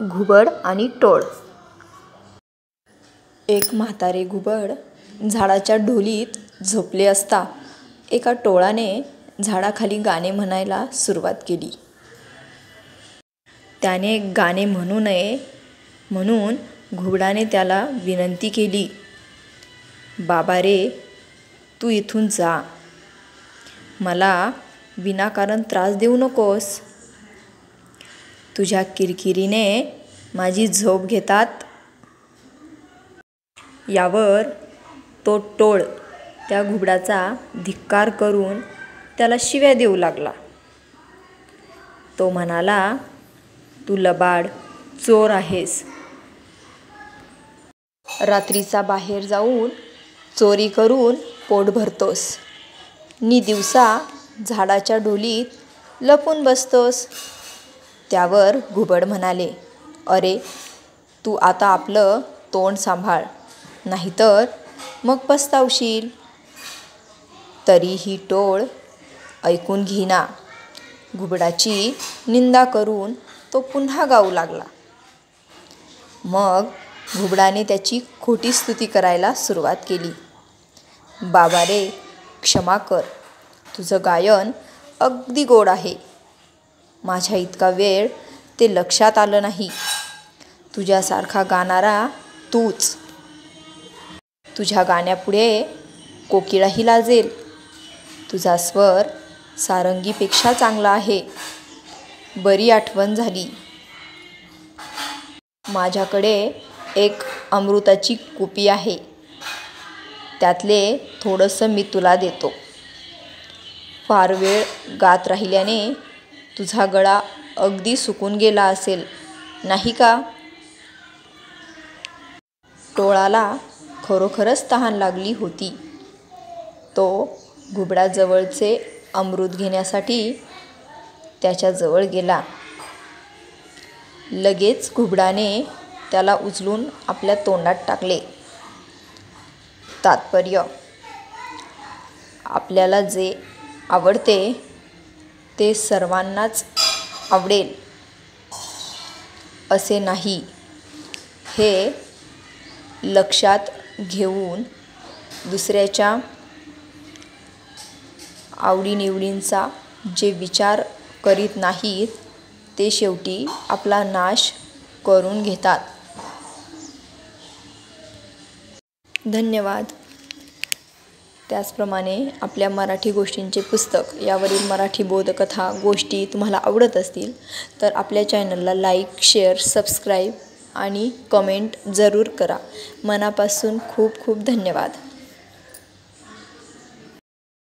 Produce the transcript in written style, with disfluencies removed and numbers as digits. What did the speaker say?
घुबड आणि टोळ. एक म्हातारे घुबड झाडाच्या ढोलीत झोपले असता एका टोळाने झाडाखाली गाणे म्हणायला सुरुवात केली. त्याने गाणे म्हणू नये म्हणून घुबडाने त्याला विनंती केली, "बाबा रे, तू इथून जा. मला विनाकारण त्रास देऊ नकोस. तुझ्या किरकिरीने माझी झोप घेतात." यावर तो टोळ त्या घुबडाचा धिक्कार करून त्याला शिव्या देऊ लागला. तो म्हणाला, "तू लबाड, चोर आहेस. रात्रीचा बाहेर जाऊन चोरी करून पोट भरतोस, नि दिवसा झाडाच्या ढोलीत लपून बसतोस." त्यावर घुबड म्हणाले, "अरे, तू आता आपलं तोंड सांभाळ, नाहीतर मग पस्तावशील." तरीही टोळ ऐकून घेईना. घुबडाची निंदा करून तो पुन्हा गाऊ लागला. मग घुबडाने त्याची खोटी स्तुती करायला सुरुवात केली. "बाबा रे, क्षमा कर. तुझं गायन अगदी गोड आहे. माझ्या इतका वेळ ते लक्षात आलं नाही. तुझ्यासारखा गाणारा तूच. तुझ्या गाण्यापुढे कोकिळाही लाजेल. तुझा स्वर सारंगीपेक्षा चांगला आहे. बरी आठवण झाली. माझ्याकडे एक अमृताची कुपी आहे. त्यातले थोडंसं मी तुला देतो. फार वेळ गात राहिल्याने तुझा गळा अगदी सुकून गेला असेल, नाही का?" टोळाला खरोखरच तहान लागली होती. तो घुबडाजवळचे अमृत घेण्यासाठी त्याच्याजवळ गेला. लगेच घुबडाने त्याला उचलून आपल्या तोंडात टाकले. तात्पर्य: आपल्याला जे आवडते ते सर्वांनाच आवडेल असे नाही, हे लक्षात घेऊन दुसऱ्याच्या आवडीनिवडींचा जे विचार करीत नाहीत ते शेवटी आपला नाश करून घेतात. धन्यवाद. त्याचप्रमाणे आपल्या मराठी गोष्टींचे पुस्तक यावरील मराठी बोधकथा, गोष्टी तुम्हाला आवडत असतील तर आपल्या चॅनलला लाईक, शेअर, सबस्क्राईब आणि कमेंट जरूर करा. मनापासून खूप खूप धन्यवाद.